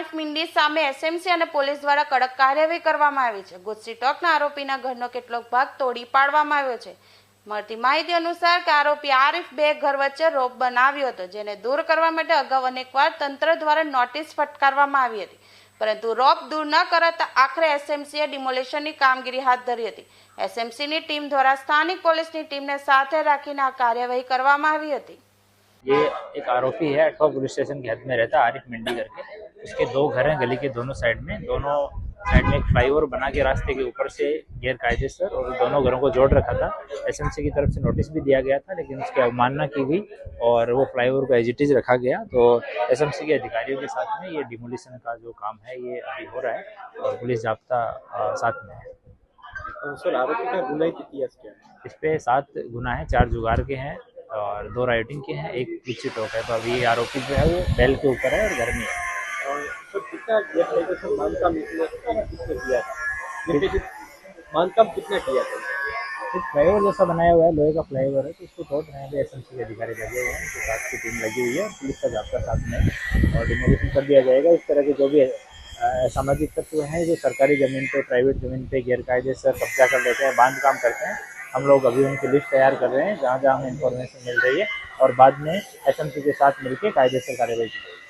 આરિફ મીંડી સામે એસએમસી અને પોલીસ દ્વારા કડક કાર્યવાહી કરવામાં આવી છે। ગુજસી ટોકના આરોપીના ઘરનો કેટલોક ભાગ તોડી પાડવામાં આવ્યો છે। મળતી માહિતી અનુસાર કે આરોપી આરિફ બે ઘર વચ્ચે રોપ બનાવ્યો હતો, જેને દૂર કરવા માટે અગાઉ અનેકવાર તંત્ર દ્વારા નોટિસ ફટકારવામાં આવી હતી, પરંતુ રોપ દૂર ન કરાતા આખરે એસએમસીએ ડિમોલિશનની કામગીરી હાથ ધરી હતી। એસએમસીની ટીમ દ્વારા સ્થાનિક પોલીસની ટીમને સાથે રાખીને આ કાર્યવાही કરવામાં આવી હતી। ये एक आरोपी है, अठवा पुलिस स्टेशन की हद में रहता है, आरिफ मिंडी करके। उसके दो घर हैं गली के दोनों साइड में एक फ्लाईओवर बना के रास्ते के ऊपर से गैर कायदेसर और दोनों घरों को जोड़ रखा था। एसएमसी की तरफ से नोटिस भी दिया गया था, लेकिन उसकी अवमानना की गई और वो फ्लाईओवर को एज इट इज रखा गया। तो एसएमसी के अधिकारियों के साथ में ये डिमोलिशन का जो काम है ये अभी हो रहा है और पुलिस जाब्ता साथ में है। सर, आरोपी का गुनाही इतिहास क्या है? इस पे 7 गुना है, 4 जुगार के हैं और 2 राइटिंग के हैं, एक गुज्सी टोक है। तो अभी आरोपी जो है वो बैल के ऊपर है और घर में है। और सर, कितना बांधकाम किसने किया था? बांधकाम कितना किया था? एक फ्लाईओवर जैसा बनाया हुआ है, लोहे का फ्लाईओवर है, तो उसको तोड़ रहे हैं। एसएमसी के अधिकारी लगे हुए हैं, उनके साथ की टीम लगी हुई है और पुलिस का जाब्ता साथ में है और डिमोलिशन कर दिया जाएगा। इस तरह के जो भी सामाजिक तत्व हैं जो सरकारी ज़मीन पे, प्राइवेट ज़मीन पे गैरकायदेसर कब्जा कर लेते हैं, बांध काम करते हैं, हम लोग अभी उनकी लिस्ट तैयार कर रहे हैं जहाँ जहाँ हमें इन्फॉर्मेशन मिल रही है और बाद में एसएमसी के साथ मिलकर कायदेसर कार्रवाई की जाएगी।